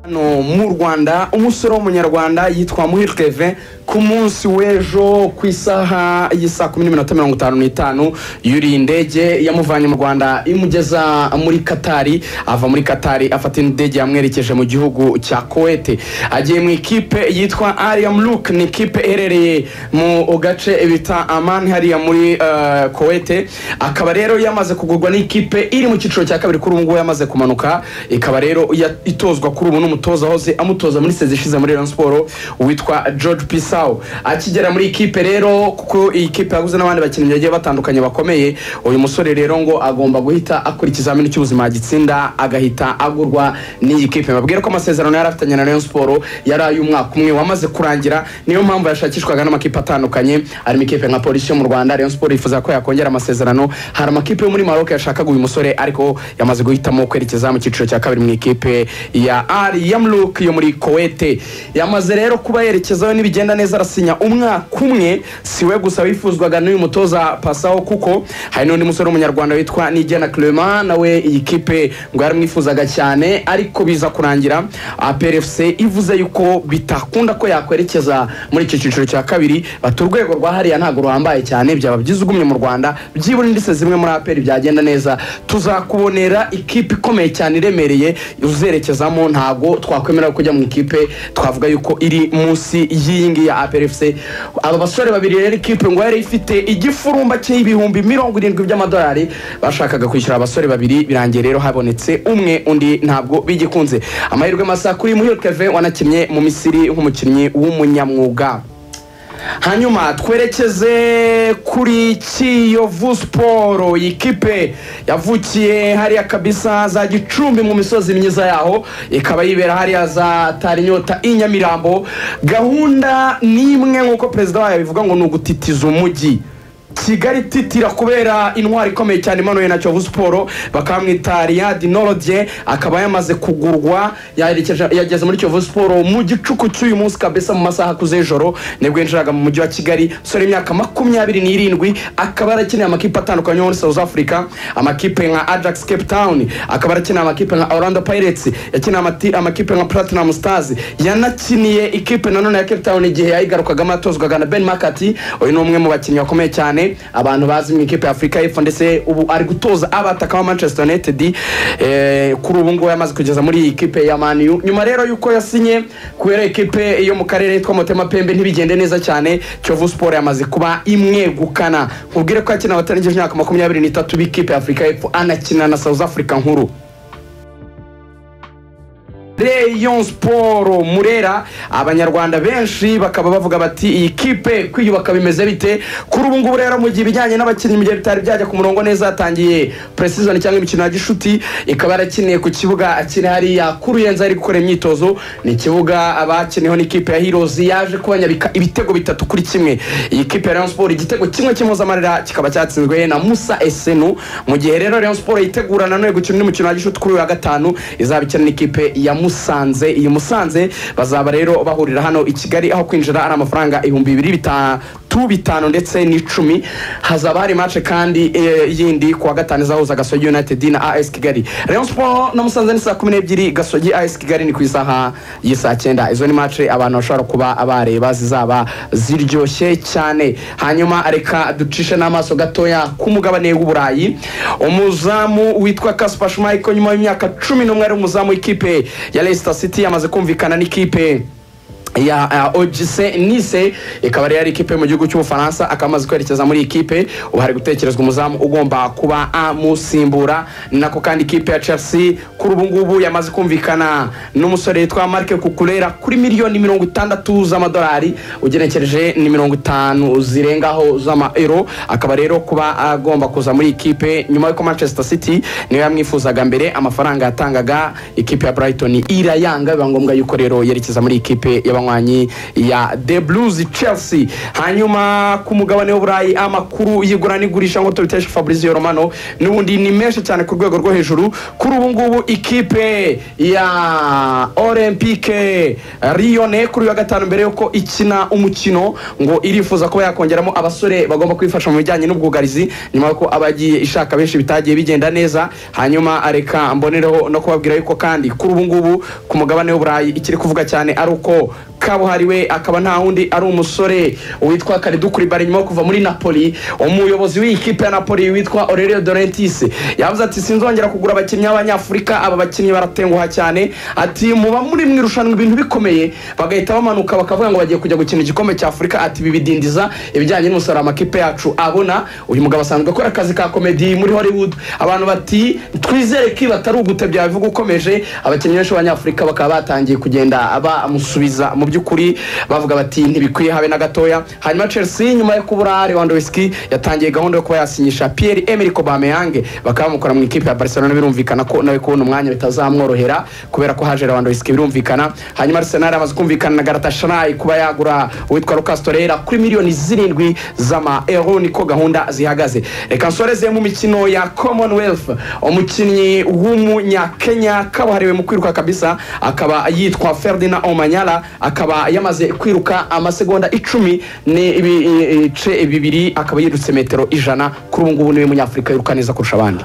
no mu Rwanda umusore w'umunyarwanda yitwa Muhire Kevin ku munsi w'ejo ku isaha y'isa 10:55 yuri indege yamuvanye mu Rwanda imugeza muri Katari, ava muri Katari afata indege yamwerekeje mu gihugu cya Kuwait, agiye mu ikipe yitwa Al Mamlouk, ni ikipe erereye mu gace bita Amman hariya muri Kuwait. Akaba rero yamaze kugurwa n'ikipe iri mu ciciro cya kabiri kuri ubu ngubu yamaze kumanuka, ikaba rero itozwa kuri ubu n'umutoza hoze amutoza muri sezi ishize muri Rayon Sport witwa George Pisau. Akigera muri ikipe rero kuko iyi kipe yaguze n'abandi bakinnyi bagiye batandukanye bakomeye, uyu musore rero ngo agomba guhita akora ikizamini cy'ubuzima gitsinda agahita agurwa n'iyi kipe. Babwira ko amasezerano yari afitanye na Rayon Sport yari ay'umwaka umwe wamaze kurangira, niyo mpamvu yashakishwaga n'amakipe atandukanye, ari mu ikipe nka Polisi yo mu Rwanda. Rayon Sport yifuza ko yakongera amasezerano, hari amakipe yo muri Maroc yashakaga uyu musore ariko yamaze guhitamo kwerekeza mu cyiciro cya kabiri mu ikipe ya Al Mamlouk yo muri Kuwait. Yamaze rero kuba yerekezaho n'ibigenda neza, arasinya umwaka umwe. Siwe gusa wifuzwaga n'uyu mutoza Pasao kuko hari n'undi musore w'umunyarwanda witwa Nigena Clement, nawe iyi kipe ngo yaramwifuzaga cyane ariko biza kurangira APRFC ivuze yuko bitakunda ko yakwerekeza muri iki cyiciro cya kabiri, baturwego rwa hariya ntago ruhambaye cyane, byaba byiza ugumye mu Rwanda byibura indise zimwe muri APR byagenda neza, tuzakubonera ikipe ikomeye cyane iremereye uzerekezamo, ntago twakwemera kujya mu ikipe twavuga yuko iri munsi y'ingi ya APRFC. Aba basore babiri rero ikipe ngo yari ifite igifurumba cy'ibihumbi 70 by'amadolari bashakaga kwishyura abasore babiri, birangiye rero habonetse umwe, undi ntabwo bigikunze. Amahirwe masa kuri Muhire Kevin wanakinnye mu Misiri nk'umukinnyi w'umunyamwuga. Hanyuma twerekeze kuri Kiyovu Sport, ikipe yavukiye hariya kabisa za Gicumbi mu misozi myiza yaho, ikaba yibera hariya za Tarinyota inyamirambo. Gahunda nimwe nkuko president wayo bivuga ngo n'ugutitiza umujyi Kigali titira kubera intwari ikomeye cyane imanuye na Kiyovu Sport, bakamwita Riyad Norodie, akaba yamaze kugurwa yageze muri Kiyovu Sport mu gicuku cy'uyu munsi kabisa mu masaha kuzejoro nibwo yinjiraga mu mujyi wa Kigali. Sore imyaka 27 akaba arakinira amakipe atandukanye muri South Africa, amakipe nka Ajax Cape Town, akaba arakinira amakipe nka Orlando Pirates, yakinira amakipe nka Platinum Stars, yanakiniye ikipe nanone ya Cape Town igihe yayigarukaga amatozwaga na Ben Makati. Uyu ni umwe mu bakinnyi bakomeye cyane abantu bazi mu ikipe ya Afrika y'Epfo, ndetse ubu ari gutoza abataka wa Manchester United. Kuri ubu ngo yamaze kugeza muri ikipe ya Man U. Nyuma rero yuko yasinye kubera ikipe yo mu karere yitwa Motema Pembe ntibigende neza cyane, Kiyovu Sport yamaze kuba imwegukana. Kubwire ko akina abatarangije imyaka 23 b'ikipe ya Afrika y'Epfo, anakina na South Africa nkuru. Rayon Sport Murera, abanyarwanda benshi bakaba bavuga bati iyi kipe kwiyubaka bimeze bite. Kuri ubu ngubu rero mu gihe bijyanye n'abakinnyi mu gihe bitari byajya ku murongo neza, yatangiye pre-season cyangwa imikino ya gishuti, ikaba yarakiniye ku kibuga akiri hariya kuri Yenza ari gukora imyitozo. Ni kibuga abakiniyeho n'ikipe ya Heroes yaje kubanyabika ibitego 3-1. Iyi kipe ya Rayon Sport igitego kimwe cy'impozamarira kikaba cyatsinzwe na Musa Esenu, mu gihe rero Rayon Sport yitegurana no gukina n'umukino wa gishuti kuri wa gatanu izabikina n'ikipe ya Musanze. Iyi Musanze bazaba rero bahurira hano i Kigali, aho kwinjira ari amafaranga 2500 ndetse n'10. Hazaba hari match kandi yindi kuwa gatanu zahuza Gasogi United na AS Kigali. Rayon Sport na Musanze ni saa 12, Gasogi AS Kigali ni ku isaha y'isa 9. Izo ni match abantu bashobora kuba abareba zizaba ziryoshye cyane. Hanyuma reka ducishe n'amaso gatoya ku mugabane w'Uburayi. Umuzamu witwa Kasper Schmeichel nyuma y'imyaka 11 ari umuzamu w'ikipe ya Leicester City yamaze kumvikana n'ikipe ya OGC Nice, ikaba yari ikipe mu gihugu cy'Ubufaransa, akamaze kwerekeza muri ikipe. Ubu hari gutekerezwa umuzamu ugomba kuba amusimbura. Nako kandi ikipe ya Chelsea kuri ubu ngubu yamaze kumvikana n'umusore yitwa Marc Cucurella kuri miliyoni 60 z'amadolari, ugenekereje ni 50 zirengaho z'ama-euro. Akaba rero kuba agomba kuza muri ikipe nyuma y'uko Manchester City niyo yamwifuzaga mbere, amafaranga yatangaga ikipe ya Brighton irayanga, biba ngombwa yuko rero yerekeza muri ikipe y'abanywanyi ya The Blues Chelsea. Hanyuma ku mugabane w'Uburayi amakuru y'igura n'igurisha ngo tubitesha Fabrizio Romano n'ubundi ni menshi cyane ku rwego rwo hejuru. Kuri ubu ngubu ikipe ya Olympique Lyonnais kuri wa gatanu mbere yuko ikina umukino ngo irifuza kuba yakongeramo abasore bagomba kwifasha mu bijyanye n'ubwugarizi nyuma yuko abagiye ishaka benshi bitagiye bigenda neza. Hanyuma areka mbonereho no kubabwira yuko kandi kuri ubu ngubu ku mugabane w'Uburayi ikiri kuvuga cyane ari uko kabuhariwe akaba nta wundi ari umusore witwa Kalidou Koulibaly nyuma kuva muri Napoli. Umuyobozi w'ikipe ya Napoli witwa Aurelio De Laurentiis yavuze ati sinzongera kugura abakinnyi b'Abanyafurika, aba bakinnyi baratenguha cyane, ati muba muri mwirushanwa ibintu bikomeye bagahita bamanuka bakavuga ngo bagiye kujya gukina igikombe cya Afurika, ati bibidindiza ibijyanye n'umusaruro amakipe yacu abona. Uyu mugabo asanzwe akora akazi ka comedy muri Hollywood, abantu bati twizere ko batari ugutebya bivuga ukomeje. Abakinnyi benshi b'Abanyafurika bakaba batangiye kugenda bamusubiza mu by'ukuri bavuga bati ntibikwiye habe na gatoya. Hanyuma Chelsea nyuma yo kubura Lewandowski yatangiye gahunda yo kuba yasinyisha Pierre-Emerick Aubameyang, bakaba mukora mu ikipe ya Barcelona. Birumvikana ko nawe kubona umwanya bitazamworohera kubera ko haje Lewandowski birumvikana. Hanyuma Arsenal amaze kumvikana na Galatasaray kuba yagura uwitwa Lucas Torreira kuri miliyoni 7 z'ama-euro, niko gahunda zihagaze. Reka nsoreze mu mikino ya Commonwealth. Umukinnyi w'umunyakenya kabuhariwe mu kwiruka kabisa akaba yitwa Ferdinand Omanyala, akaba yamaze kwiruka amasegonda 10 n'ibice 2, akaba yirutse metero 100. Kuri ubu ngubu niwe munyafrika yiruka neza kurusha abandi.